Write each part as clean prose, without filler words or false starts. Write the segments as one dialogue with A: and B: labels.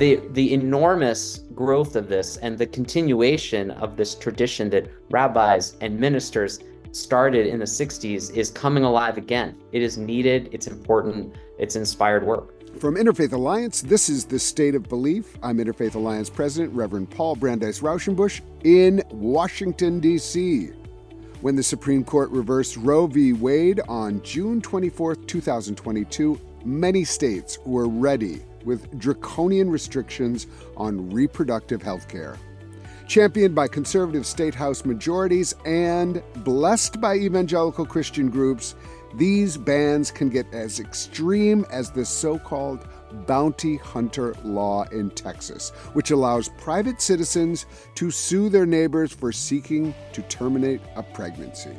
A: The enormous growth of this and the continuation of this tradition that rabbis and ministers started in the 60s is coming alive again. It is needed, it's important, it's inspired work.
B: From Interfaith Alliance, this is The State of Belief. I'm Interfaith Alliance President, Reverend Paul Brandeis Raushenbush in Washington, D.C. When the Supreme Court reversed Roe v. Wade on June 24, 2022, many states were ready with draconian restrictions on reproductive health care. Championed by conservative state house majorities and blessed by evangelical Christian groups, these bans can get as extreme as the so-called bounty hunter law in Texas, which allows private citizens to sue their neighbors for seeking to terminate a pregnancy.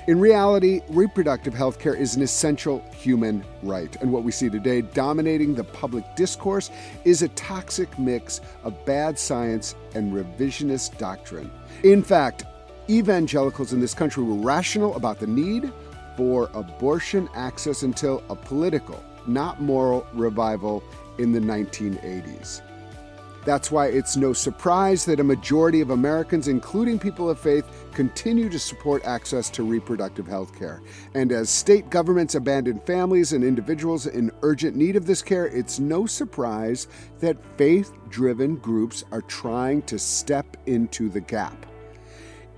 B: In reality, reproductive health care is an essential human right, and what we see today dominating the public discourse is a toxic mix of bad science and revisionist doctrine. In fact, evangelicals in this country were rational about the need for abortion access until a political, not moral, revival in the 1980s. That's why it's no surprise that a majority of Americans, including people of faith, continue to support access to reproductive health care. And as state governments abandon families and individuals in urgent need of this care, it's no surprise that faith-driven groups are trying to step into the gap.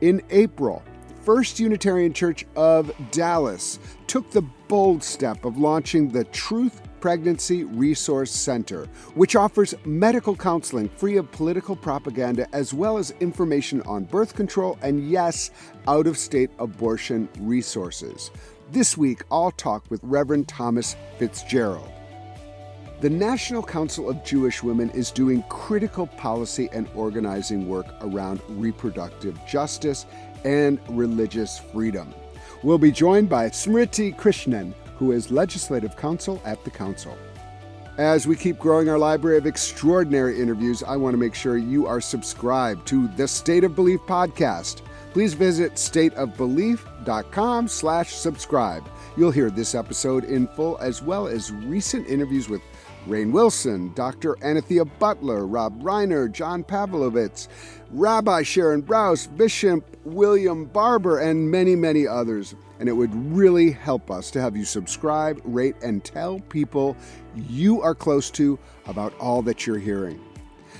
B: In April, First Unitarian Church of Dallas took the bold step of launching the Truth Pregnancy Resource Center, which offers medical counseling free of political propaganda, as well as information on birth control and, yes, out-of-state abortion resources. This week, I'll talk with Reverend Thomas Fitzgerald. The National Council of Jewish Women is doing critical policy and organizing work around reproductive justice and religious freedom. We'll be joined by Smriti Krishnan, who is Legislative Counsel at the Council. As we keep growing our library of extraordinary interviews, I want to make sure you are subscribed to the State of Belief podcast. Please visit stateofbelief.com/subscribe. You'll hear this episode in full, as well as recent interviews with Rainn Wilson, Dr. Anethea Butler, Rob Reiner, John Pavlovitz, Rabbi Sharon Brous, Bishop William Barber, and many, many others. And it would really help us to have you subscribe, rate, and tell people you are close to about all that you're hearing.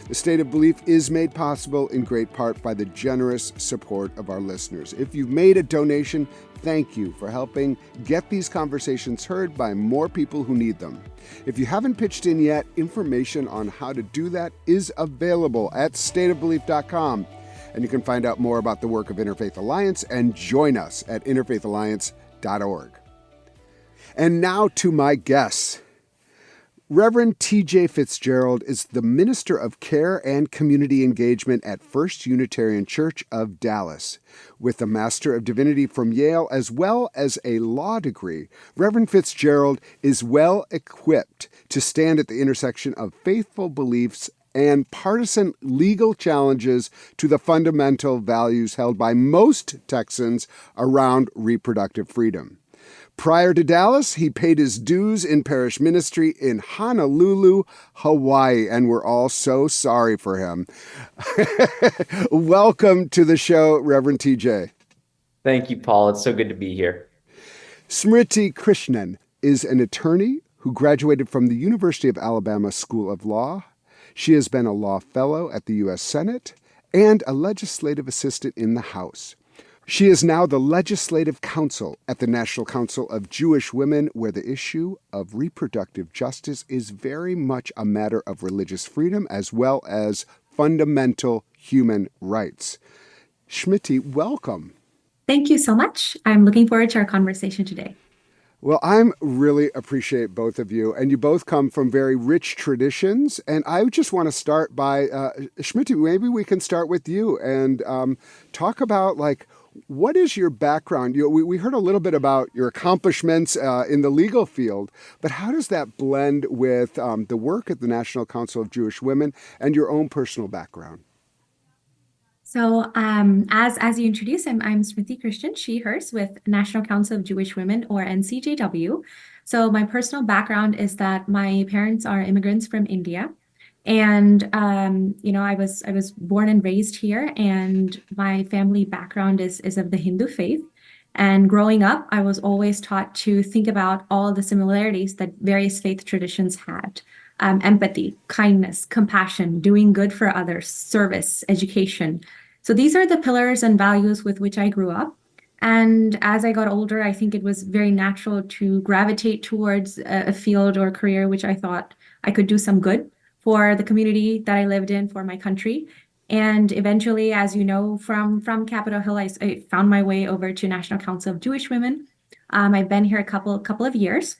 B: The State of Belief is made possible in great part by the generous support of our listeners. If you've made a donation, thank you for helping get these conversations heard by more people who need them. If you haven't pitched in yet, information on how to do that is available at stateofbelief.com. And you can find out more about the work of Interfaith Alliance and join us at interfaithalliance.org. And now to my guests. Reverend T.J. Fitzgerald is the Minister of Care and Community Engagement at First Unitarian Church of Dallas. With a Master of Divinity from Yale as well as a law degree, Reverend Fitzgerald is well equipped to stand at the intersection of faithful beliefs and partisan legal challenges to the fundamental values held by most Texans around reproductive freedom. Prior to Dallas, he paid his dues in parish ministry in Honolulu, Hawaii, and we're all so sorry for him. Welcome to the show, Reverend TJ.
A: Thank you, Paul. It's so good to be here.
B: Smriti Krishnan is an attorney who graduated from the University of Alabama School of Law. She has been a law fellow at the U.S. Senate and a legislative assistant in the House. She is now the Legislative Counsel at the National Council of Jewish Women, where the issue of reproductive justice is very much a matter of religious freedom as well as fundamental human rights. Smriti, welcome.
C: Thank you so much. I'm looking forward to our conversation today.
B: Well, I really appreciate both of you, and you both come from very rich traditions. And I just want to start by, Smriti, maybe we can start with you and talk about, what is your background? We heard a little bit about your accomplishments in the legal field, but how does that blend with the work at the National Council of Jewish Women and your own personal background?
C: So as you introduced, I'm Smriti Krishnan, she, hers, with National Council of Jewish Women, or NCJW. So my personal background is that my parents are immigrants from India. And I was born and raised here, and my family background is of the Hindu faith. And growing up, I was always taught to think about all the similarities that various faith traditions had. Empathy, kindness, compassion, doing good for others, service, education. So these are the pillars and values with which I grew up. And as I got older, I think it was very natural to gravitate towards a field or career which I thought I could do some good for the community that I lived in, for my country. And eventually, as you know, from Capitol Hill, I found my way over to National Council of Jewish Women. I've been here a couple of years.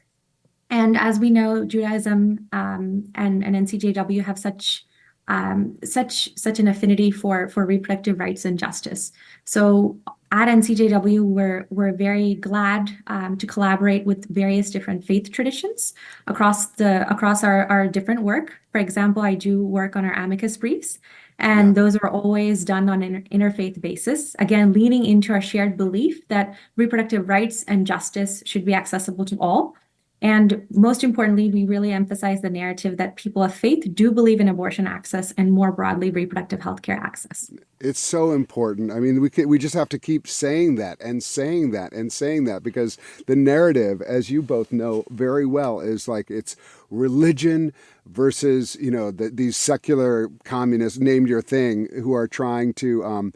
C: And as we know, Judaism and NCJW have such an affinity for reproductive rights and justice. So at NCJW, we're very glad to collaborate with various different faith traditions across our different work. For example, I do work on our amicus briefs, and those are always done on an interfaith basis. Again, leaning into our shared belief that reproductive rights and justice should be accessible to all. And most importantly, we really emphasize the narrative that people of faith do believe in abortion access and more broadly reproductive healthcare access.
B: It's so important. I mean, we just have to keep saying that and saying that and saying that, because the narrative, as you both know very well, is like it's religion versus, these secular communists, name your thing, who are trying to,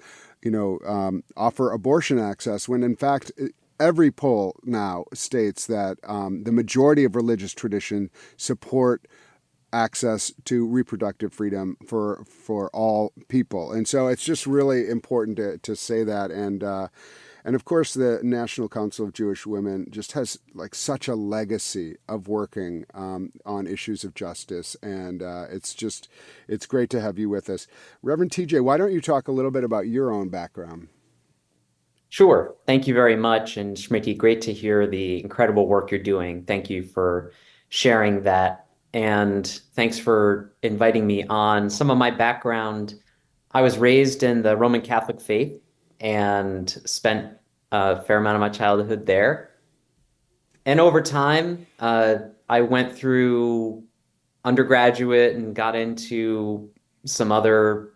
B: offer abortion access, when in fact, every poll now states that the majority of religious tradition support access to reproductive freedom for all people. And so it's just really important to say that. And of course, the National Council of Jewish Women just has like such a legacy of working on issues of justice. And it's great to have you with us. Reverend TJ, why don't you talk a little bit about your own background?
A: Sure. Thank you very much. And Smriti, great to hear the incredible work you're doing. Thank you for sharing that. And thanks for inviting me on. Some of my background, I was raised in the Roman Catholic faith and spent a fair amount of my childhood there. And over time, I went through undergraduate and got into some other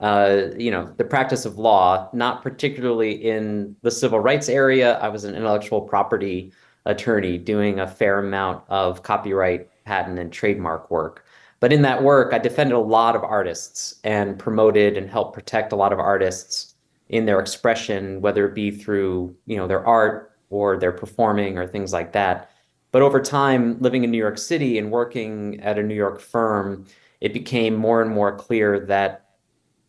A: the practice of law, not particularly in the civil rights area. I was an intellectual property attorney doing a fair amount of copyright, patent, and trademark work. But in that work, I defended a lot of artists and promoted and helped protect a lot of artists in their expression, whether it be through, their art or their performing or things like that. But over time, living in New York City and working at a New York firm, it became more and more clear that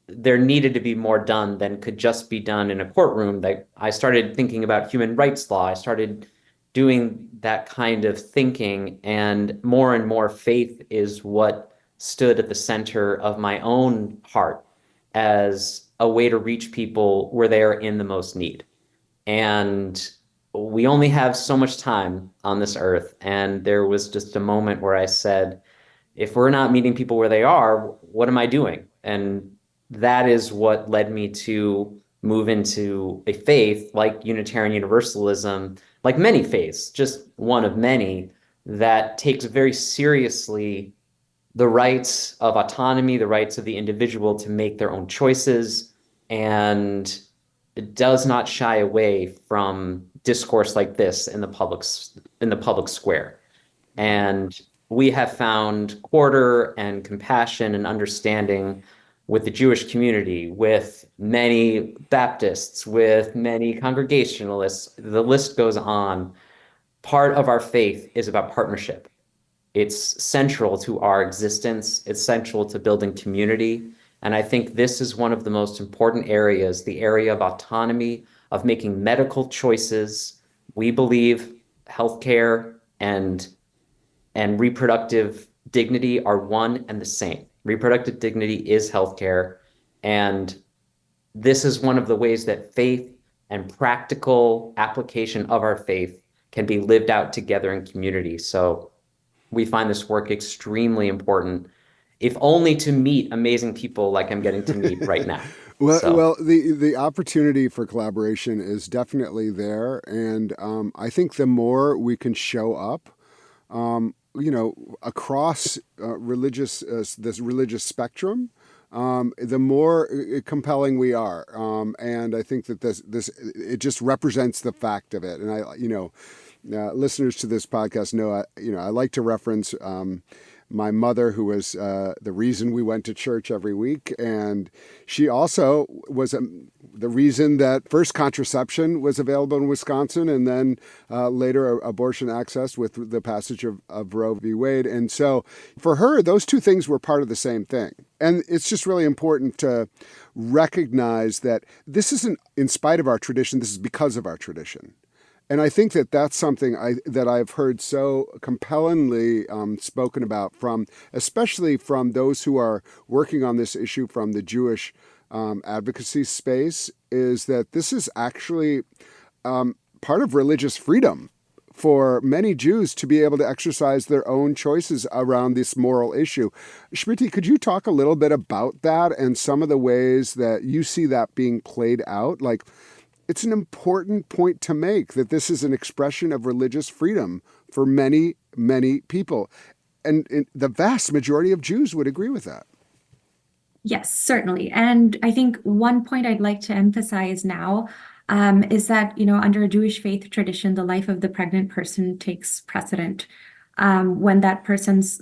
A: there needed to be more done than could just be done in a courtroom. That I started thinking about human rights law. I started doing that kind of thinking, and more faith is what stood at the center of my own heart as a way to reach people where they are in the most need. And we only have so much time on this earth. And there was just a moment where I said, if we're not meeting people where they are, what am I doing? And that is what led me to move into a faith like Unitarian Universalism, like many faiths, just one of many, that takes very seriously the rights of autonomy, the rights of the individual to make their own choices, and it does not shy away from discourse like this in the public square. And we have found quarter and compassion and understanding with the Jewish community, with many Baptists, with many Congregationalists. The list goes on. Part of our faith is about partnership. It's central to our existence. It's central to building community. And I think this is one of the most important areas, the area of autonomy, of making medical choices. We believe healthcare and reproductive dignity are one and the same. Reproductive dignity is healthcare. And this is one of the ways that faith and practical application of our faith can be lived out together in community. So we find this work extremely important, if only to meet amazing people like I'm getting to meet right now.
B: Well, the opportunity for collaboration is definitely there. And I think the more we can show up across this religious spectrum, the more compelling we are. And I think that this it just represents the fact of it. And listeners to this podcast know, I like to reference my mother, who was the reason we went to church every week. And she also was the reason that first contraception was available in Wisconsin, and then later abortion access with the passage of Roe v. Wade. And so for her, those two things were part of the same thing. And it's just really important to recognize that this isn't in spite of our tradition, this is because of our tradition. And I think that that's something that I've heard so compellingly spoken about especially from those who are working on this issue from the Jewish advocacy space, is that this is actually part of religious freedom for many Jews to be able to exercise their own choices around this moral issue. Smriti, could you talk a little bit about that and some of the ways that you see that being played out? Like, it's an important point to make that this is an expression of religious freedom for many, many people. And the vast majority of Jews would agree with that.
C: Yes, certainly. And I think one point I'd like to emphasize now is that, under a Jewish faith tradition, the life of the pregnant person takes precedent when that person's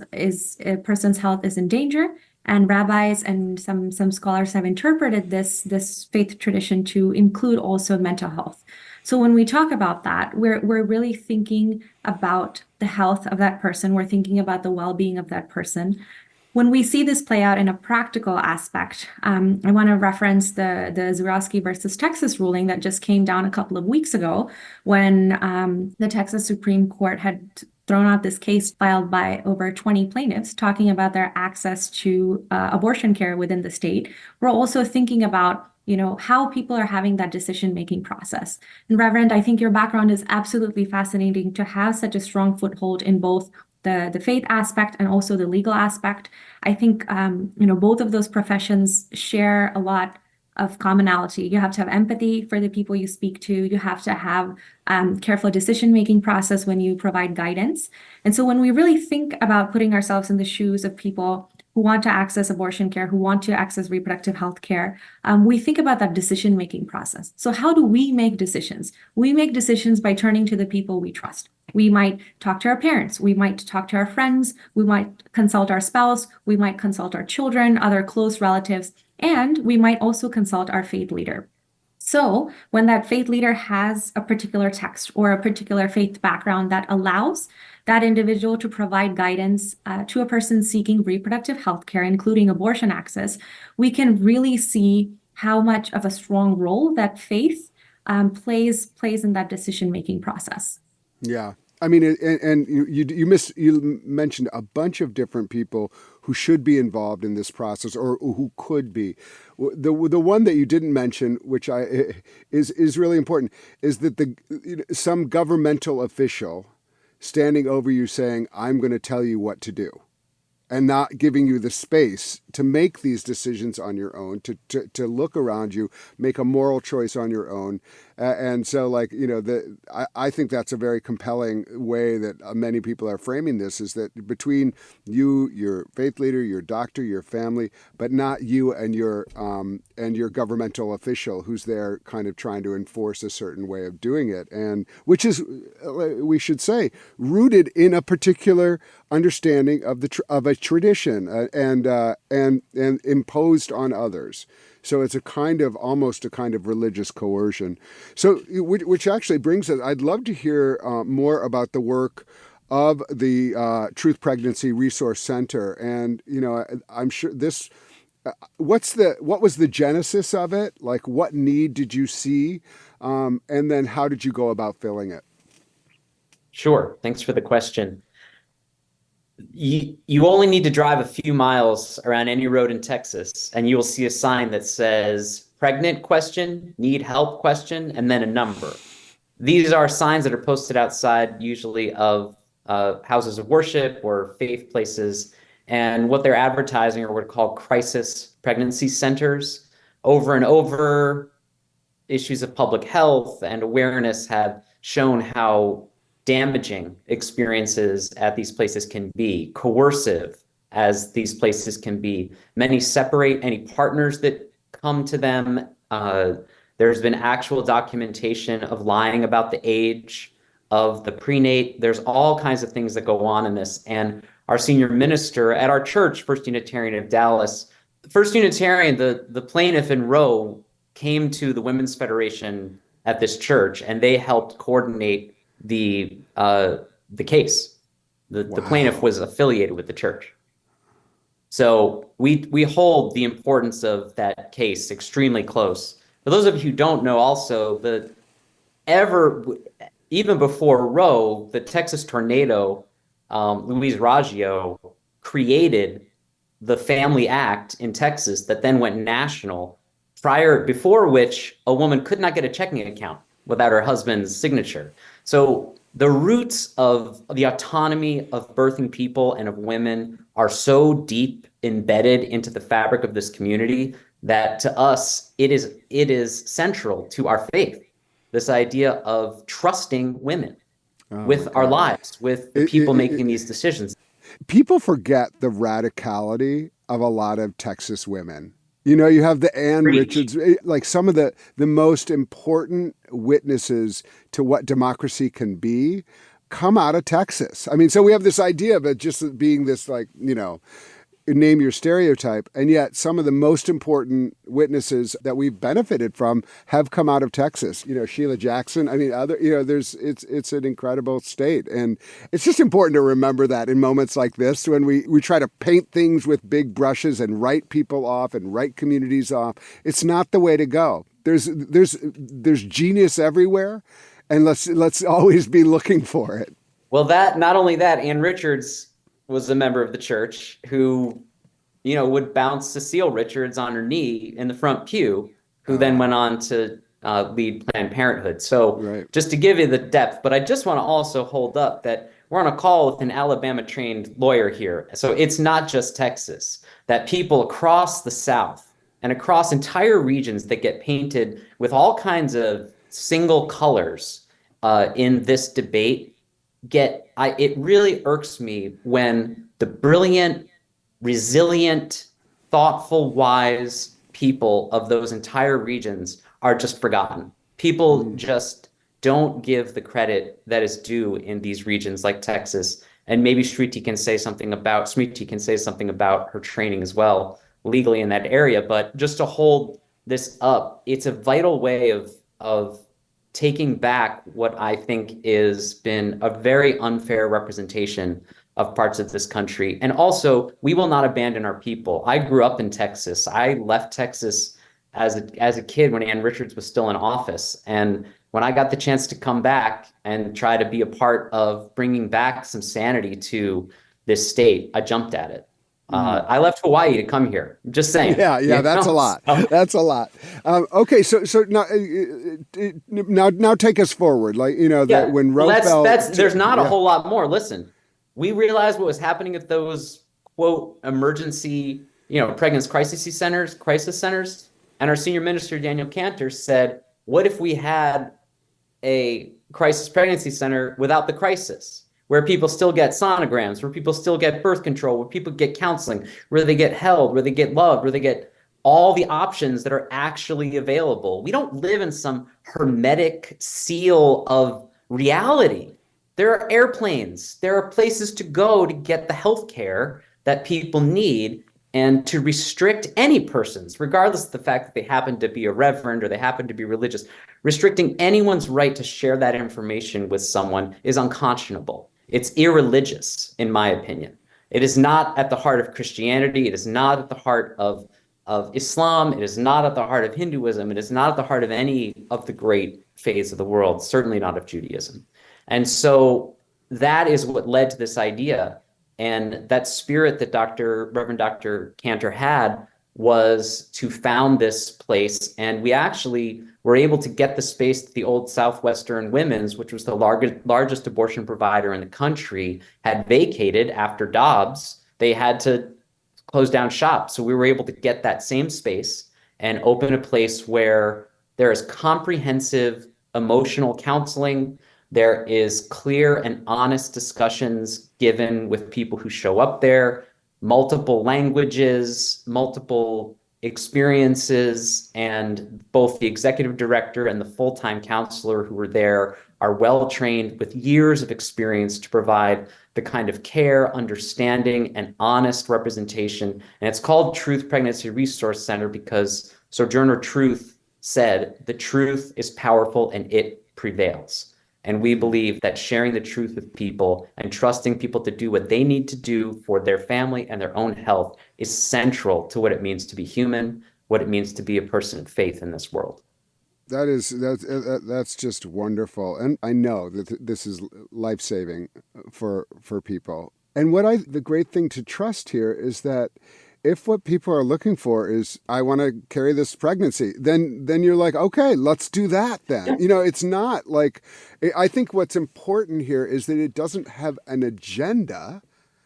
C: health is in danger. And rabbis and some scholars have interpreted this faith tradition to include also mental health. So when we talk about that, we're really thinking about the health of that person. We're thinking about the well-being of that person. When we see this play out in a practical aspect, I want to reference the Zurowski versus Texas ruling that just came down a couple of weeks ago when the Texas Supreme Court had thrown out this case filed by over 20 plaintiffs talking about their access to abortion care within the state. We're also thinking about how people are having that decision-making process. And Reverend, I think your background is absolutely fascinating to have such a strong foothold in both the faith aspect and also the legal aspect. I think, both of those professions share a lot of commonality. You have to have empathy for the people you speak to. You have to have careful decision-making process when you provide guidance. And so when we really think about putting ourselves in the shoes of people who want to access abortion care, who want to access reproductive health care, we think about that decision-making process. So how do we make decisions? We make decisions by turning to the people we trust. We might talk to our parents. We might talk to our friends. We might consult our spouse. We might consult our children, other close relatives, and we might also consult our faith leader. So when that faith leader has a particular text or a particular faith background that allows that individual to provide guidance to a person seeking reproductive health care, including abortion access, we can really see how much of a strong role that faith plays in that decision-making process.
B: Yeah. I mean, and you mentioned a bunch of different people who should be involved in this process or who could be. The one that you didn't mention, which is really important, is that some governmental official standing over you saying, "I'm going to tell you what to do," and not giving you the space to make these decisions on your own, to look around you, make a moral choice on your own. And so, I think that's a very compelling way that many people are framing this, is that between you, your faith leader, your doctor, your family, but not you and your governmental official who's there kind of trying to enforce a certain way of doing it, and which is, we should say, rooted in a particular understanding of a tradition and imposed on others. So it's almost a kind of religious coercion. So, which actually brings us, I'd love to hear more about the work of the Truth Pregnancy Resource Center. And, I'm sure what was the genesis of it? Like, what need did you see? And then how did you go about filling it?
A: Sure. Thanks for the question. You only need to drive a few miles around any road in Texas, and you will see a sign that says pregnant question, need help question, and then a number. These are signs that are posted outside, usually of houses of worship or faith places. And what they're advertising are what are called crisis pregnancy centers. Over and over, issues of public health and awareness have shown how damaging experiences at these places can be, coercive as these places can be. Many separate any partners that come to them. There's been actual documentation of lying about the age of the prenate. There's all kinds of things that go on in this. And our senior minister at our church, First Unitarian of Dallas, First Unitarian, the plaintiff in Roe, came to the Women's Federation at this church, and they helped coordinate the case. The plaintiff was affiliated with the church. So we hold the importance of that case extremely close. For those of you who don't know, also, even before Roe, the Texas tornado, Luis Raggio created the Family Act in Texas that then went national, before which a woman could not get a checking account without her husband's signature. So the roots of the autonomy of birthing people and of women are so deep embedded into the fabric of this community that to us, it is central to our faith. This idea of trusting women with our lives, with the people making these decisions.
B: People forget the radicality of a lot of Texas women. You know, you have the Ann Richards, like some of the most important witnesses to what democracy can be come out of Texas. I mean, so we have this idea of it just being this, like, you know, name your stereotype. And yet some of the most important witnesses that we've benefited from have come out of Texas. You know, Sheila Jackson, I mean, it's an incredible state. And it's just important to remember that in moments like this, when we try to paint things with big brushes and write people off and write communities off. It's not the way to go. There's genius everywhere, and let's always be looking for it.
A: Well, not only that, Ann Richards was a member of the church who, you know, would bounce Cecile Richards on her knee in the front pew, who then went on to lead Planned Parenthood. So just to give you the depth, but I just want to also hold up that we're on a call with an Alabama-trained lawyer here. So it's not just Texas, that people across the South and across entire regions that get painted with all kinds of single colors in this debate it really irks me when the brilliant, resilient, thoughtful, wise people of those entire regions are just forgotten. People just don't give the credit that is due in these regions like Texas. And maybe Smriti can say something about her training as well, legally in that area. But just to hold this up, it's a vital way of taking back what I think has been a very unfair representation of parts of this country. And also, we will not abandon our people. I grew up in Texas. I left Texas as a kid when Ann Richards was still in office. And when I got the chance to come back and try to be a part of bringing back some sanity to this state, I jumped at it. I left Hawaii to come here. I'm just saying.
B: Yeah, that's a lot. That's a lot. Okay, so now take us forward. Like, you know, that when Roe fell,
A: there's not a whole lot more. Listen, we realized what was happening at those, quote, emergency, you know, pregnancy crisis centers, and our senior minister Daniel Cantor said, "What if we had a crisis pregnancy center without the crisis?" Where people still get sonograms, where people still get birth control, where people get counseling, where they get held, where they get loved, where they get all the options that are actually available. We don't live in some hermetic seal of reality. There are airplanes. There are places to go to get the health care that people need, and to restrict any persons, regardless of the fact that they happen to be a reverend or they happen to be religious, restricting anyone's right to share that information with someone is unconscionable. It's irreligious, in my opinion. It is not at the heart of Christianity. It is not at the heart of Islam. It is not at the heart of Hinduism. It is not at the heart of any of the great faiths of the world, certainly not of Judaism. And so that is what led to this idea. And that spirit that Reverend Dr. Cantor had was to found this place. And we actually were able to get the space that the old Southwestern Women's, which was the largest abortion provider in the country, had vacated after Dobbs. They had to close down shop. So we were able to get that same space and open a place where there is comprehensive emotional counseling, There is clear and honest discussions given with people who show up there, multiple languages, multiple experiences, and both the executive director and the full-time counselor who were there are well trained with years of experience to provide the kind of care, understanding, and honest representation. And it's called Truth Pregnancy Resource Center because Sojourner Truth said, "The truth is powerful and it prevails." And we believe that sharing the truth with people and trusting people to do what they need to do for their family and their own health is central to what it means to be human, what it means to be a person of faith in this world.
B: That's just wonderful, and I know that this is life-saving for people. And the great thing to trust here is that if what people are looking for is, I want to carry this pregnancy, then you're like, okay, let's do that then. It's not like, I think what's important here is that it doesn't have an agenda,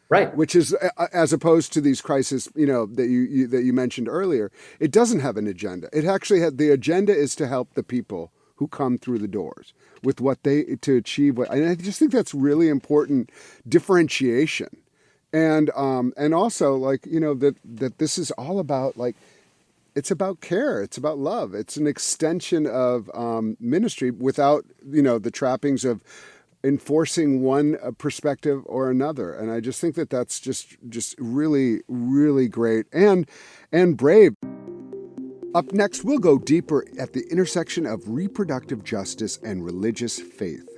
A: right?
B: Which is, as opposed to these crises, that you mentioned earlier, it doesn't have an agenda. It actually the agenda is to help the people who come through the doors with to achieve and I just think that's really important differentiation. And also, that this is all about, it's about care, it's about love, it's an extension of ministry without the trappings of enforcing one perspective or another. And I just think that that's just really, really great and brave. Up next, we'll go deeper at the intersection of reproductive justice and religious faith.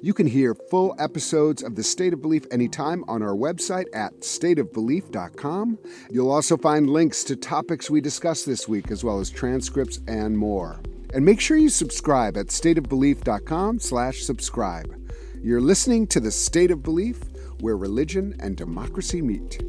B: You can hear full episodes of The State of Belief anytime on our website at stateofbelief.com. You'll also find links to topics we discussed this week, as well as transcripts and more. And make sure you subscribe at stateofbelief.com/subscribe. You're listening to The State of Belief, where religion and democracy meet.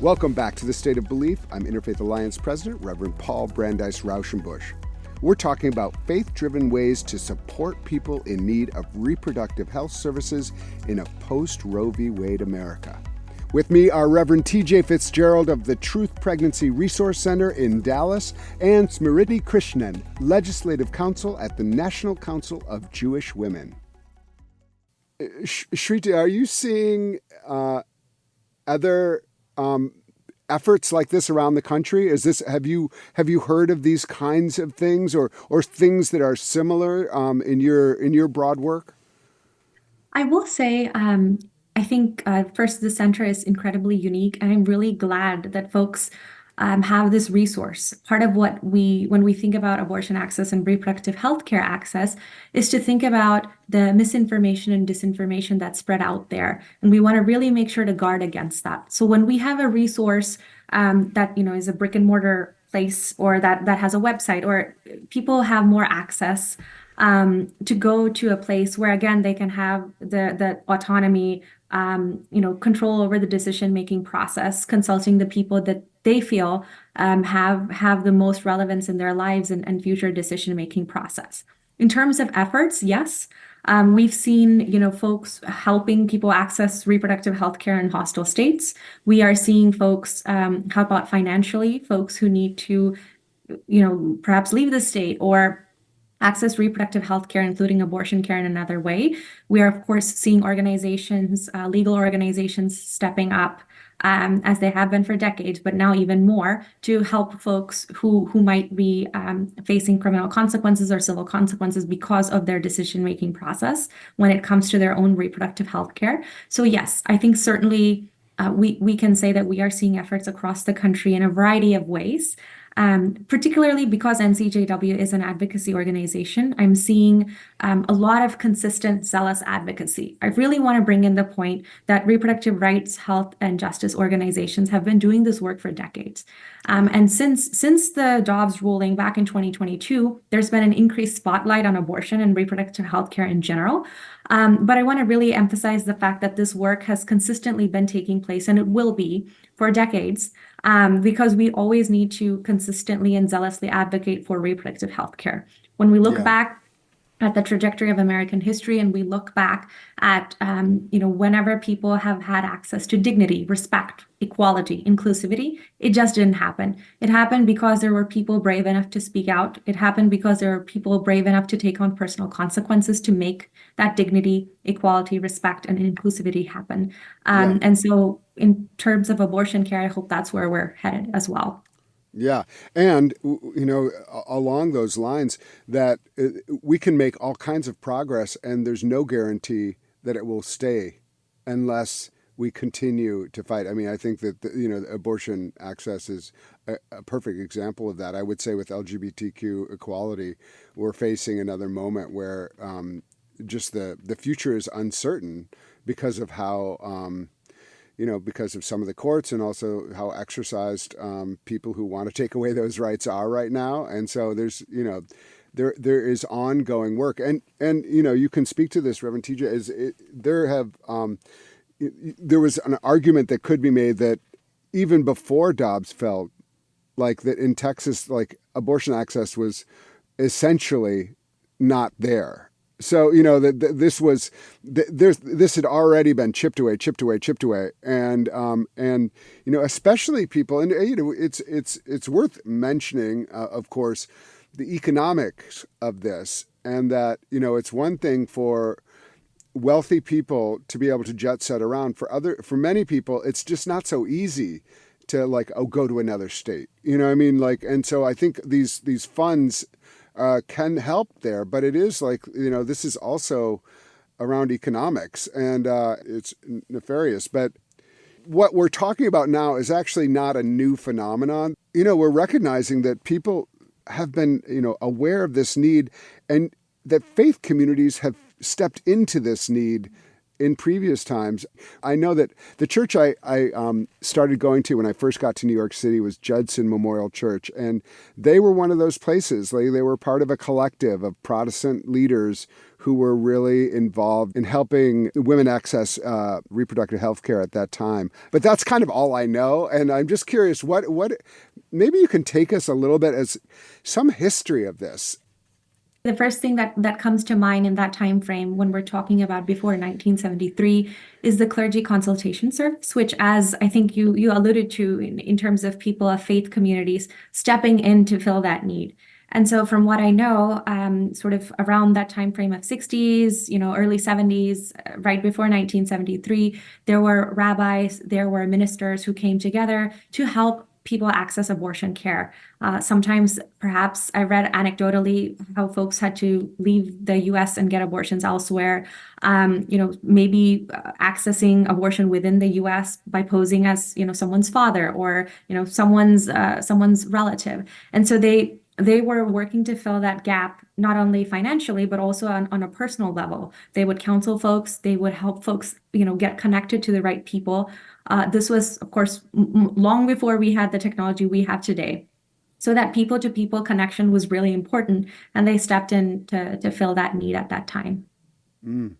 B: Welcome back to The State of Belief. I'm Interfaith Alliance President, Reverend Paul Brandeis Raushenbush. We're talking about faith-driven ways to support people in need of reproductive health services in a post-Roe v. Wade America. With me are Reverend T.J. Fitzgerald of the Truth Pregnancy Resource Center in Dallas and Smriti Krishnan, Legislative Counsel at the National Council of Jewish Women. Smriti, are you seeing other efforts like this around the country? Have you heard of these kinds of things or things that are similar in your broad work?
C: I will say, I think first, the center is incredibly unique, and I'm really glad that folks have this resource. Part of what when we think about abortion access and reproductive health care access, is to think about the misinformation and disinformation that's spread out there. And we want to really make sure to guard against that. So when we have a resource that is a brick and mortar place, or that has a website, or people have more access to go to a place where, again, they can have the autonomy, control over the decision-making process, consulting the people that they feel have the most relevance in their lives and future decision-making process. In terms of efforts, yes, we've seen, folks helping people access reproductive health care in hostile states. We are seeing folks help out financially, folks who need to, perhaps leave the state or access reproductive health care, including abortion care, in another way. We are, of course, seeing organizations, legal organizations, stepping up as they have been for decades, but now even more, to help folks who might be facing criminal consequences or civil consequences because of their decision-making process when it comes to their own reproductive health care. So yes, I think certainly we can say that we are seeing efforts across the country in a variety of ways. Particularly because NCJW is an advocacy organization, I'm seeing a lot of consistent, zealous advocacy. I really want to bring in the point that reproductive rights, health, and justice organizations have been doing this work for decades. And since the Dobbs ruling back in 2022, there's been an increased spotlight on abortion and reproductive health care in general. But I want to really emphasize the fact that this work has consistently been taking place, and it will be for decades, because we always need to consistently and zealously advocate for reproductive health care. When we look back at the trajectory of American history, and we look back at whenever people have had access to dignity, respect, equality, inclusivity, it just didn't happen. It happened because there were people brave enough to speak out. It happened because there were people brave enough to take on personal consequences to make that dignity, equality, respect, and inclusivity happen. And so in terms of abortion care, I hope that's where we're headed as well.
B: Yeah. And, along those lines, that we can make all kinds of progress, and there's no guarantee that it will stay unless we continue to fight. I mean, I think that, abortion access is a perfect example of that. I would say with LGBTQ equality, we're facing another moment where just the future is uncertain because of how because of some of the courts, and also how exercised people who want to take away those rights are right now. And so there's, there is ongoing work. And you can speak to this, Reverend TJ, there was an argument that could be made that even before Dobbs fell, like that in Texas, like abortion access was essentially not there. So, this had already been chipped away. And especially people, and, it's worth mentioning, of course, the economics of this, and that, it's one thing for wealthy people to be able to jet set around. For many people, it's just not so easy to go to another state, and so I think these funds can help there, but it is this is also around economics, and it's nefarious. But what we're talking about now is actually not a new phenomenon. We're recognizing that people have been, aware of this need, and that faith communities have stepped into this need in previous times. I know that the church I started going to when I first got to New York City was Judson Memorial Church, and they were one of those places. They were part of a collective of Protestant leaders who were really involved in helping women access reproductive health care at that time. But that's kind of all I know, and I'm just curious, what maybe you can take us a little bit as some history of this.
C: The first thing that comes to mind in that time frame when we're talking about before 1973 is the clergy consultation service, which, as I think you alluded to, in terms of people of faith communities stepping in to fill that need. And so from what I know, sort of around that time frame of 60s, early 70s, right before 1973, there were rabbis, there were ministers who came together to help people access abortion care. Sometimes, perhaps, I read anecdotally how folks had to leave the U.S. and get abortions elsewhere. Maybe accessing abortion within the U.S. by posing as, someone's father or, someone's relative. And so they were working to fill that gap, not only financially, but also on a personal level. They would counsel folks, they would help folks, get connected to the right people. This was, of course, long before we had the technology we have today. So that people-to-people connection was really important, and they stepped in to fill that need at that time.
B: Mm.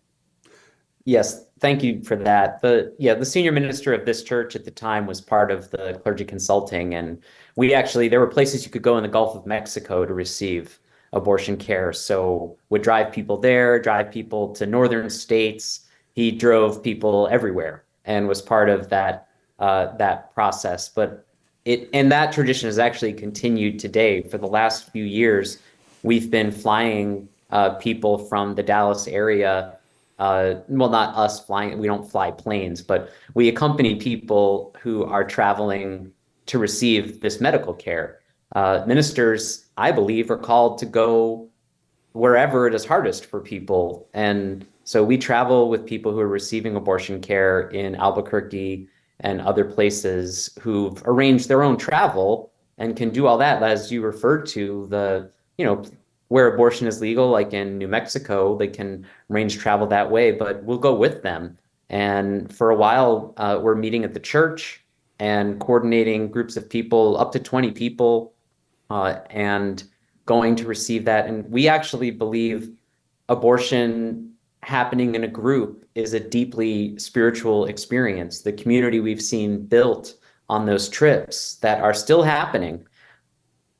A: Yes, thank you for that. The senior minister of this church at the time was part of the clergy consulting, and there were places you could go in the Gulf of Mexico to receive abortion care. So would drive people there, drive people to northern states. He drove people everywhere and was part of that process. And that tradition has actually continued today. For the last few years, we've been flying people from the Dallas area. Not us flying, we don't fly planes, but we accompany people who are traveling to receive this medical care. Ministers, I believe, are called to go wherever it is hardest for people. And so we travel with people who are receiving abortion care in Albuquerque and other places who've arranged their own travel and can do all that, as you referred to, where abortion is legal, like in New Mexico, they can arrange travel that way, but we'll go with them. And for a while, we're meeting at the church and coordinating groups of people, up to 20 people, and going to receive that. And we actually believe abortion happening in a group is a deeply spiritual experience. The community we've seen built on those trips that are still happening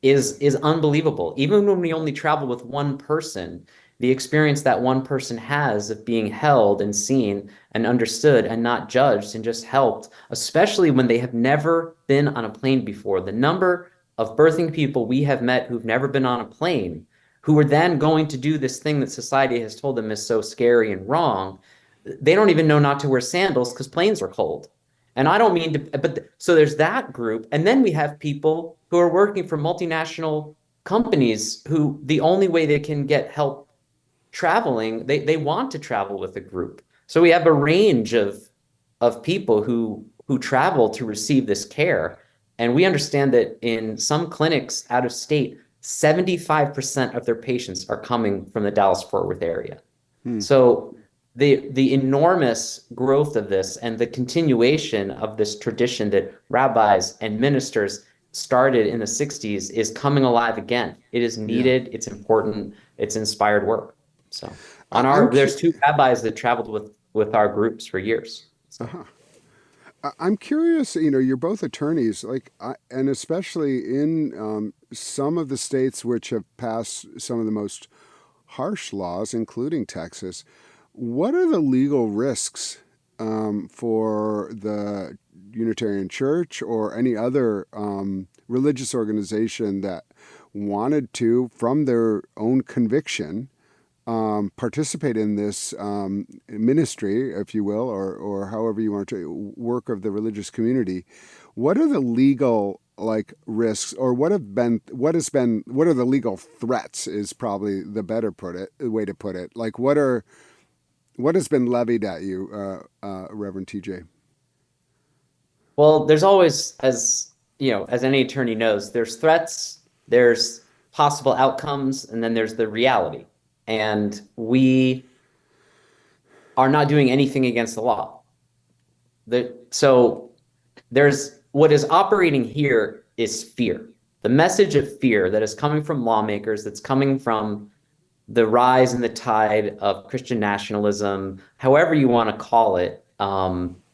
A: is unbelievable. Even when we only travel with one person, the experience that one person has of being held and seen and understood and not judged and just helped, especially when they have never been on a plane before. The number of birthing people we have met who've never been on a plane, who are then going to do this thing that society has told them is so scary and wrong, they don't even know not to wear sandals because planes are cold. And I don't mean to, but so there's that group. And then we have people who are working for multinational companies who the only way they can get help traveling, they want to travel with a group. So we have a range of people who travel to receive this care. And we understand that in some clinics out of state, 75% of their patients are coming from the Dallas-Fort Worth area. So the enormous growth of this and the continuation of this tradition that rabbis and ministers started in the 60s is coming alive again. It is needed, it's important, it's inspired work. So there's two rabbis that traveled with our groups for years. So.
B: I'm curious, you're both attorneys, and especially in some of the states which have passed some of the most harsh laws, including Texas. What are the legal risks for the Unitarian Church or any other religious organization that wanted to, from their own conviction, participate in this ministry, if you will, or however you want to work of the religious community? What are the legal risks, or what are the legal threats? Is probably the better way to put it. What has been levied at you, Reverend TJ?
A: Well, there's always, as any attorney knows, there's threats, there's possible outcomes, and then there's the reality. And we are not doing anything against the law. So there's what is operating here is fear. The message of fear that is coming from lawmakers, that's coming from the rise and the tide of Christian nationalism, however you want to call it,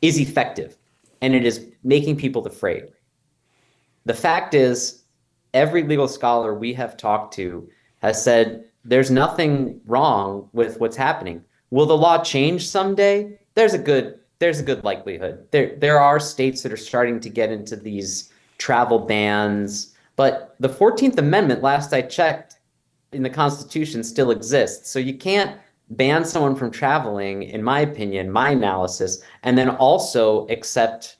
A: is effective. And it is making people afraid. The fact is, every legal scholar we have talked to has said there's nothing wrong with what's happening. Will the law change someday? There's a good likelihood. There are states that are starting to get into these travel bans, but the 14th Amendment, last I checked, in the Constitution still exists. So you can't ban someone from traveling, in my opinion, my analysis, and then also accept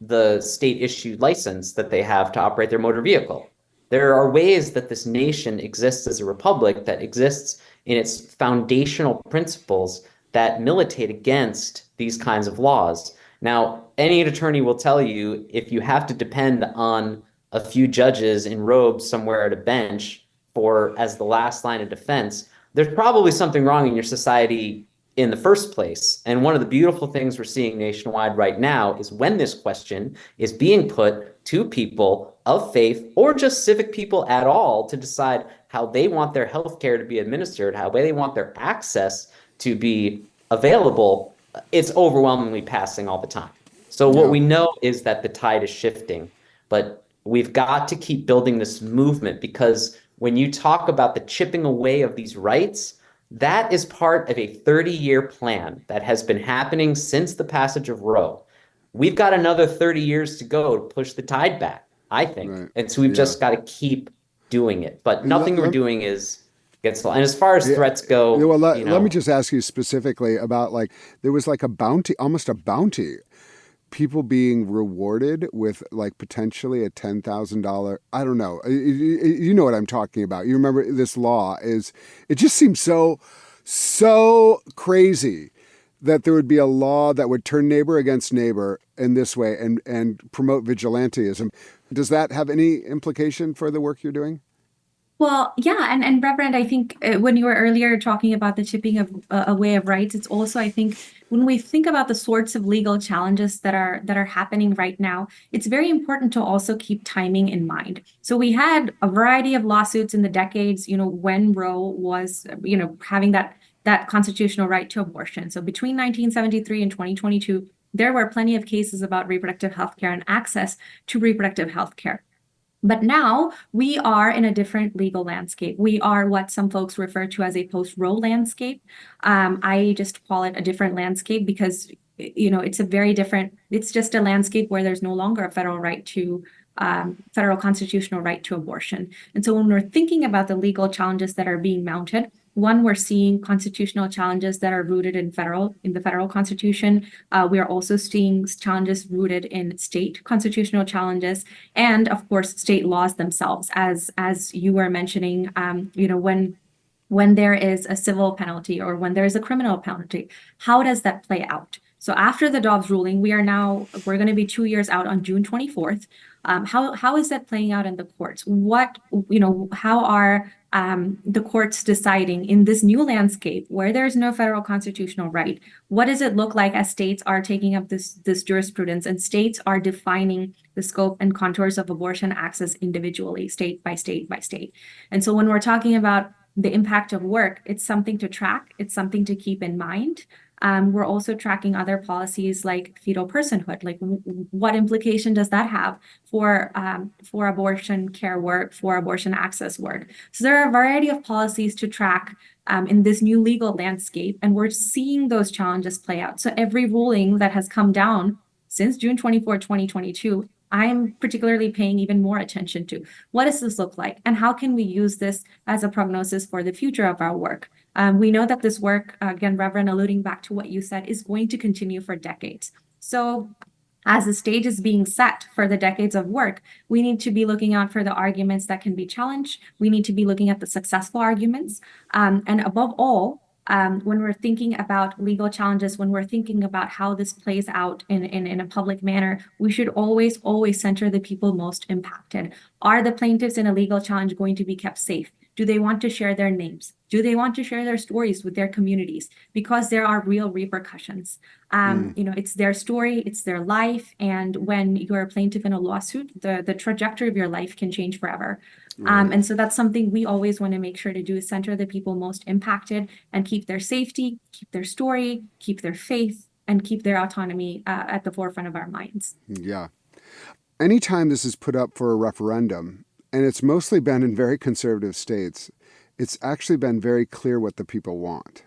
A: the state-issued license that they have to operate their motor vehicle. There are ways that this nation exists as a republic, that exists in its foundational principles that militate against these kinds of laws. Now, any attorney will tell you, if you have to depend on a few judges in robes somewhere at a bench as the last line of defense, there's probably something wrong in your society in the first place. And one of the beautiful things we're seeing nationwide right now is when this question is being put to people of faith, or just civic people at all, to decide how they want their healthcare to be administered, how they want their access to be available, it's overwhelmingly passing all the time. So what we know is that the tide is shifting, but we've got to keep building this movement, because when you talk about the chipping away of these rights, that is part of a 30-year plan that has been happening since the passage of Roe. We've got another 30 years to go to push the tide back, I think. Right. And so we've just got to keep doing it. But nothing we're doing is gets. And as far as threats go,
B: well, let me just ask you specifically about, there was a bounty, almost a bounty. People being rewarded with potentially a $10,000, I don't know. You know what I'm talking about. You remember this law it just seems so crazy that there would be a law that would turn neighbor against neighbor in this way and promote vigilantism. Does that have any implication for the work you're doing?
C: Well, yeah, and Reverend, I think when you were earlier talking about the chipping of away of rights, it's also, I think, when we think about the sorts of legal challenges that are happening right now, it's very important to also keep timing in mind. So we had a variety of lawsuits in the decades, when Roe was, having that constitutional right to abortion. So between 1973 and 2022, there were plenty of cases about reproductive health care and access to reproductive health care. But now we are in a different legal landscape. We are what some folks refer to as a post-Roe landscape. I just call it a different landscape because, it's a very different, it's just a landscape where there's no longer a federal constitutional right to abortion. And so when we're thinking about the legal challenges that are being mounted, one, we're seeing constitutional challenges that are rooted in the federal constitution. We are also seeing challenges rooted in state constitutional challenges, and of course, state laws themselves. As you were mentioning, when there is a civil penalty or when there is a criminal penalty, how does that play out? So after the Dobbs ruling, we're going to be 2 years out on June 24th. How is that playing out in the courts? How are the courts deciding in this new landscape where there's no federal constitutional right? What does it look like as states are taking up this jurisprudence and states are defining the scope and contours of abortion access individually, state by state by state? And so when we're talking about the impact of work, it's something to track. It's something to keep in mind. We're also tracking other policies like fetal personhood. Like, what implication does that have for abortion care work, for abortion access work? So there are a variety of policies to track in this new legal landscape, and we're seeing those challenges play out. So every ruling that has come down since June 24, 2022, I'm particularly paying even more attention to. What does this look like? And how can we use this as a prognosis for the future of our work? We know that this work, again, Reverend, alluding back to what you said, is going to continue for decades. So as the stage is being set for the decades of work, we need to be looking out for the arguments that can be challenged. We need to be looking at the successful arguments. And above all, when we're thinking about legal challenges, when we're thinking about how this plays out in a public manner, we should always center the people most impacted. Are the plaintiffs in a legal challenge going to be kept safe? Do they want to share their names? Do they want to share their stories with their communities? Because there are real repercussions. It's their story, it's their life. And when you're a plaintiff in a lawsuit, the trajectory of your life can change forever. Right. And so that's something we always want to make sure to do, is center the people most impacted and keep their safety, keep their story, keep their faith, and keep their autonomy at the forefront of our minds.
B: Yeah. Anytime this is put up for a referendum, and it's mostly been in very conservative states, it's actually been very clear what the people want.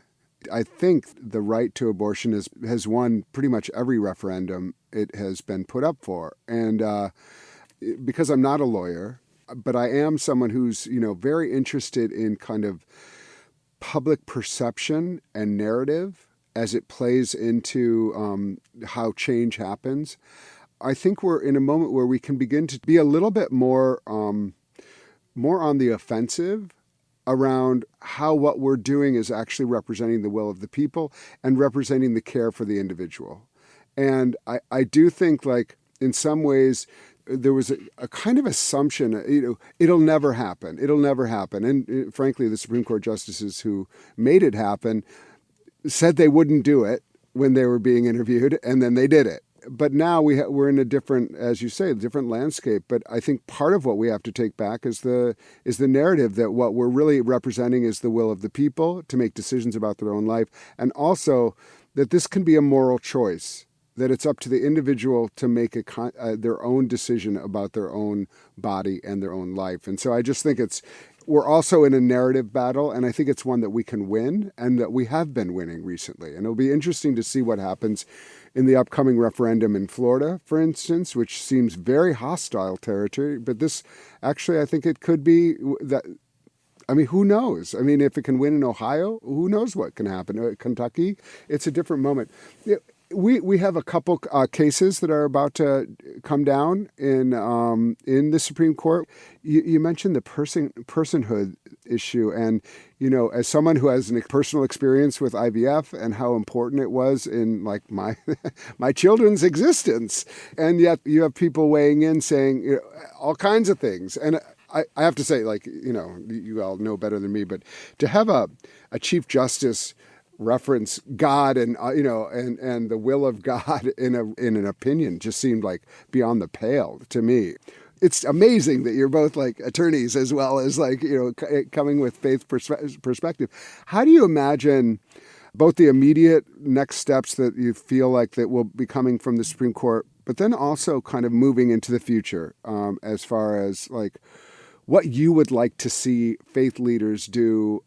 B: I think the right to abortion has won pretty much every referendum it has been put up for. And because I'm not a lawyer, but I am someone who's, very interested in kind of public perception and narrative as it plays into how change happens. I think we're in a moment where we can begin to be a little bit more on the offensive around how what we're doing is actually representing the will of the people and representing the care for the individual. And I do think, like, in some ways, there was a kind of assumption, it'll never happen. It'll never happen. And frankly, the Supreme Court justices who made it happen said they wouldn't do it when they were being interviewed, and then they did it. But now we're in a different, as you say, different landscape. But I think part of what we have to take back is the narrative that what we're really representing is the will of the people to make decisions about their own life, and also that this can be a moral choice, that it's up to the individual to make their own decision about their own body and their own life. And so I just think we're also in a narrative battle, and I think it's one that we can win and that we have been winning recently. And it'll be interesting to see what happens in the upcoming referendum in Florida, for instance, which seems very hostile territory. But this, actually, I think it could be that. I mean, who knows? I mean, if it can win in Ohio, who knows what can happen? Kentucky, it's a different moment. We have a couple cases that are about to come down in the Supreme Court. You mentioned the personhood issue, and as someone who has a personal experience with IVF and how important it was in like my my children's existence, and yet you have people weighing in saying all kinds of things, and I have to say, like you all know better than me, but to have a Chief Justice reference God and and the will of God in an opinion just seemed like beyond the pale to me. It's amazing that you're both like attorneys as well as like coming with faith perspective. How do you imagine both the immediate next steps that you feel like that will be coming from the Supreme Court, but then also kind of moving into the future as far as like what you would like to see faith leaders do,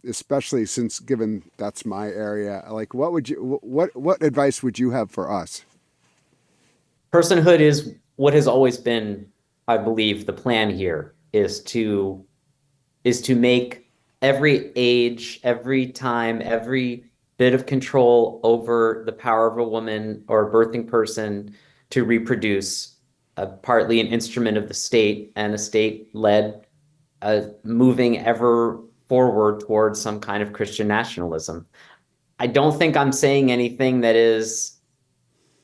B: especially since given that's my area? Like, what advice would you have for us?
A: Personhood is what has always been, I believe, the plan here is to make every age, every time, every bit of control over the power of a woman or a birthing person to reproduce partly an instrument of the state and a state-led moving ever forward towards some kind of Christian nationalism. I don't think I'm saying anything that is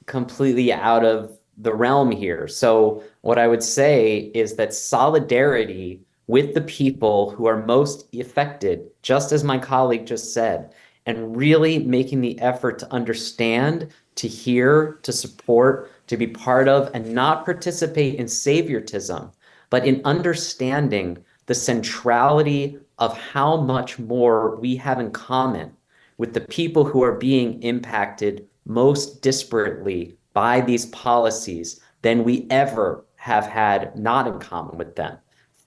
A: completely out of the realm here. So what I would say is that solidarity with the people who are most affected, just as my colleague just said, and really making the effort to understand, to hear, to support, to be part of, and not participate in saviorism, but in understanding the centrality of how much more we have in common with the people who are being impacted most disparately by these policies than we ever have had not in common with them.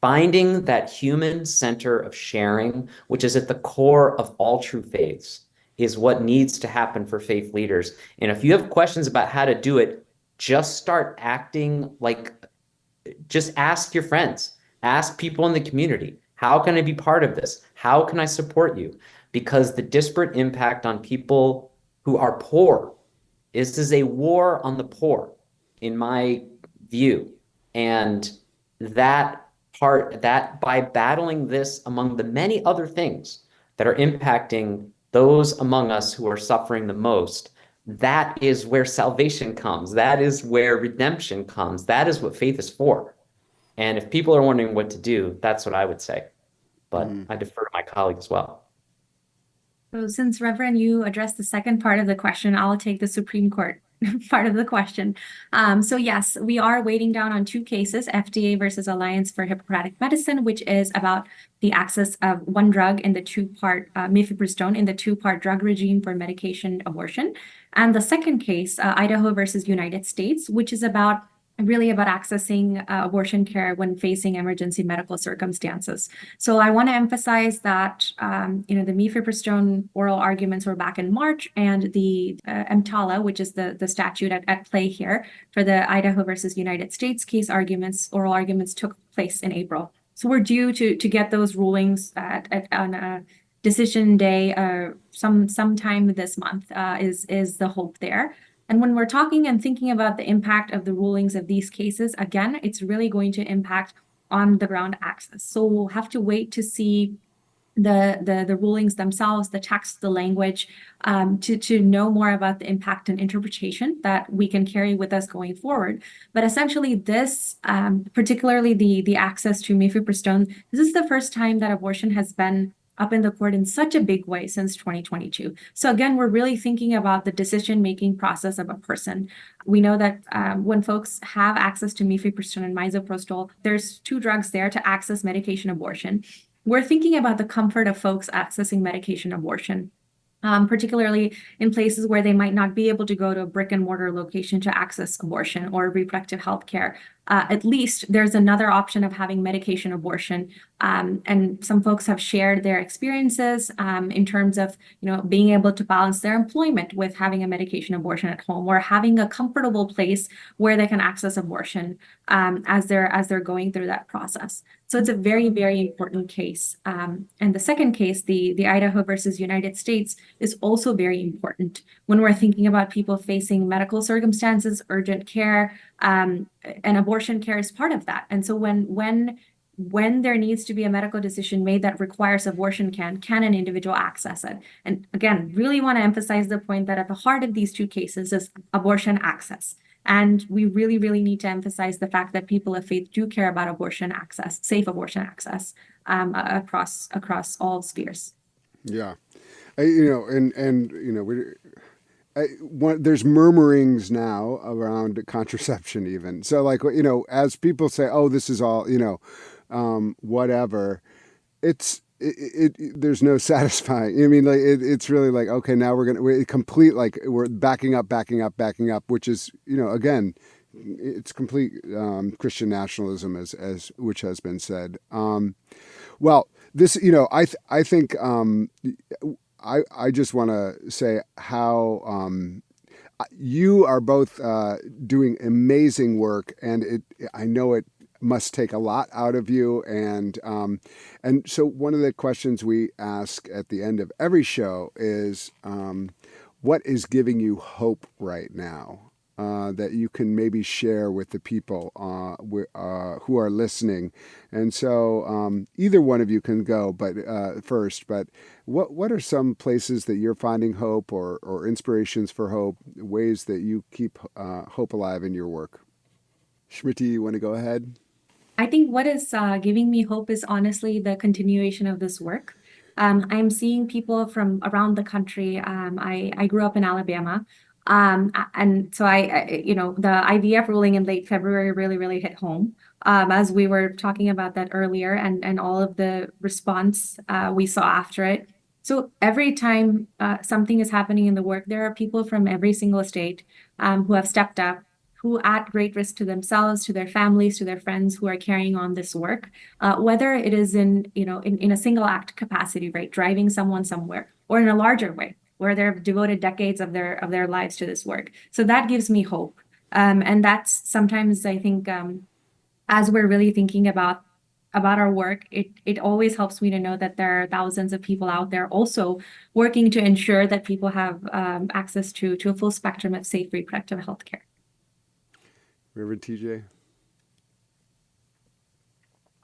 A: Finding that human center of sharing, which is at the core of all true faiths, is what needs to happen for faith leaders. And if you have questions about how to do it, just start acting like, just ask your friends, ask people in the community, how can I be part of this? How can I support you? Because the disparate impact on people who are poor is a war on the poor, in my view. And that by battling this among the many other things that are impacting those among us who are suffering the most, that is where salvation comes. That is where redemption comes. That is what faith is for. And if people are wondering what to do, that's what I would say. But I defer to my colleague as well.
C: So since Reverend, you addressed the second part of the question, I'll take the Supreme Court part of the question. So yes, we are waiting down on two cases, FDA versus Alliance for Hippocratic Medicine, which is about the access of one drug in the two-part mifepristone in the two-part drug regime for medication abortion. And the second case, Idaho versus United States, which is really about accessing abortion care when facing emergency medical circumstances. So I want to emphasize that the mifepristone oral arguments were back in March, and the EMTALA, which is the statute at play here for the Idaho versus United States case oral arguments took place in April. So we're due to get those rulings on a decision day sometime this month is the hope there. And when we're talking and thinking about the impact of the rulings of these cases, again, it's really going to impact on the ground access. So we'll have to wait to see the rulings themselves, the text, the language, to know more about the impact and interpretation that we can carry with us going forward. But essentially this, particularly the access to mifepristone, this is the first time that abortion has been up in the court in such a big way since 2022. So again, we're really thinking about the decision-making process of a person. We know that when folks have access to mifepristone and misoprostol, there's two drugs there to access medication abortion. We're thinking about the comfort of folks accessing medication abortion, particularly in places where they might not be able to go to a brick and mortar location to access abortion or reproductive health care. At least there's another option of having medication abortion. And some folks have shared their experiences in terms of being able to balance their employment with having a medication abortion at home, or having a comfortable place where they can access abortion as they're going through that process. So it's a very, very important case. And the second case, the Idaho versus United States, is also very important when we're thinking about people facing medical circumstances, urgent care, and abortion care is part of that. And so when there needs to be a medical decision made that requires abortion, can an individual access it? And again, really want to emphasize the point that at the heart of these two cases is abortion access. And we really, really need to emphasize the fact that people of faith do care about abortion access, safe abortion access, across all spheres.
B: Yeah, there's murmurings now around contraception, even. So, like, as people say, "Oh, this is all," whatever. There's no satisfying. I mean, like, it's really like, okay, now we're complete, like, we're backing up, which is, again, it's complete Christian nationalism, as which has been said. Well, this, I think I just want to say how you are both doing amazing work, and I know it must take a lot out of you, and so one of the questions we ask at the end of every show is, what is giving you hope right now, that you can maybe share with the people who are listening? And so either one of you can go, but first. But what are some places that you're finding hope, or inspirations for hope, ways that you keep hope alive in your work? Smriti, you want to go ahead?
C: I think what is giving me hope is honestly the continuation of this work. I'm seeing people from around the country. I grew up in Alabama. And so the IVF ruling in late February really, really hit home, as we were talking about that earlier, and all of the response we saw after it. So every time something is happening in the work, there are people from every single state who have stepped up, who at great risk to themselves, to their families, to their friends, who are carrying on this work, whether it is in a single act capacity, right, driving someone somewhere, or in a larger way, where they've devoted decades of their lives to this work. So that gives me hope. And that's sometimes, I think, as we're really thinking about our work, it always helps me to know that there are thousands of people out there also working to ensure that people have access to a full spectrum of safe reproductive health care.
B: Reverend TJ?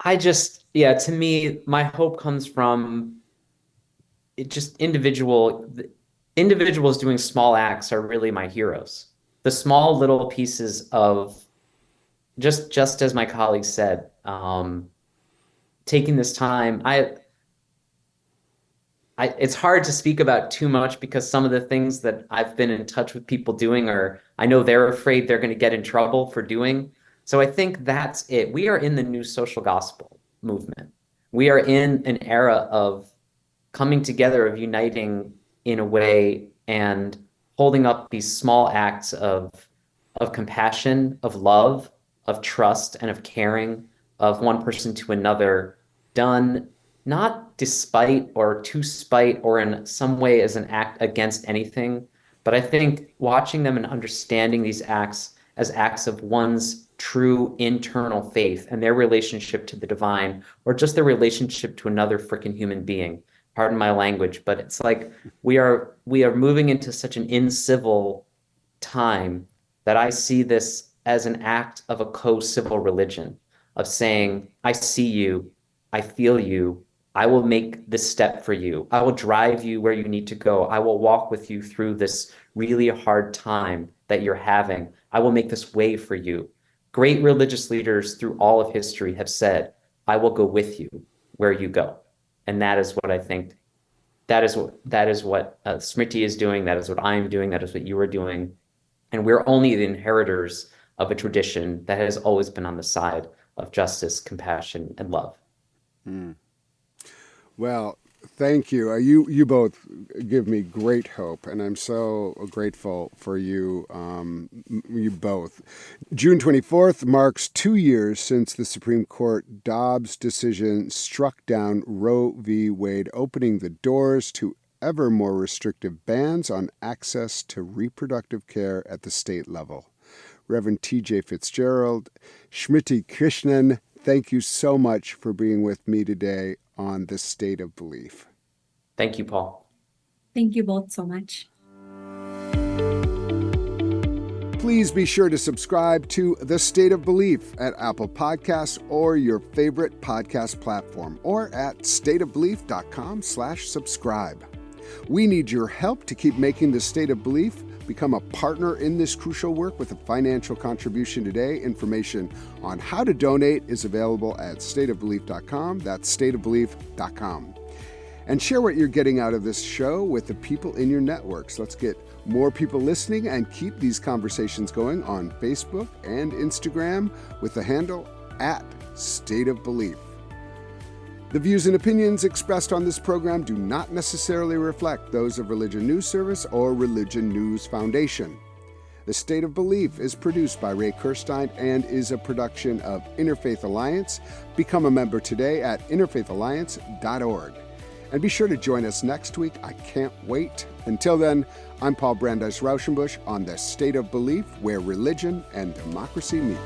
A: To me, my hope comes from individuals doing small acts are really my heroes. The small little pieces of, just as my colleague said, taking this time. It's hard to speak about too much, because some of the things that I've been in touch with people doing I know they're afraid they're going to get in trouble for doing. So I think that's it. We are in the new social gospel movement. We are in an era of coming together, of uniting in a way, and holding up these small acts of compassion, of love, of trust, and of caring, of one person to another, done not despite or to spite or in some way as an act against anything. But I think watching them and understanding these acts as acts of one's true internal faith and their relationship to the divine, or just their relationship to another freaking human being. Pardon my language, but it's like we are moving into such an incivil time that I see this as an act of a co-civil religion, of saying, I see you, I feel you, I will make this step for you. I will drive you where you need to go. I will walk with you through this really hard time that you're having. I will make this way for you. Great religious leaders through all of history have said, I will go with you where you go. And that is what I think, that is what Smriti is doing. That is what I'm doing. That is what you are doing. And we're only the inheritors of a tradition that has always been on the side of justice, compassion, and love.
B: Mm. Well, thank you. You both give me great hope, and I'm so grateful for you, you both. June 24th marks 2 years since the Supreme Court Dobbs decision struck down Roe v. Wade, opening the doors to ever more restrictive bans on access to reproductive care at the state level. Reverend T.J. Fitzgerald, Smriti Krishnan, thank you so much for being with me today on The State of Belief.
A: Thank you, Paul.
C: Thank you both so much.
B: Please be sure to subscribe to The State of Belief at Apple Podcasts or your favorite podcast platform, or at stateofbelief.com/subscribe. We need your help to keep making The State of Belief. Become a partner in this crucial work with a financial contribution today. Information on how to donate is available at stateofbelief.com. That's stateofbelief.com. And share what you're getting out of this show with the people in your networks. Let's get more people listening and keep these conversations going on Facebook and Instagram with the handle @StateOfBelief. The views and opinions expressed on this program do not necessarily reflect those of Religion News Service or Religion News Foundation. The State of Belief is produced by Ray Kirstein and is a production of Interfaith Alliance. Become a member today at interfaithalliance.org. And be sure to join us next week. I can't wait. Until then, I'm Paul Brandeis Raushenbush on The State of Belief, where religion and democracy meet.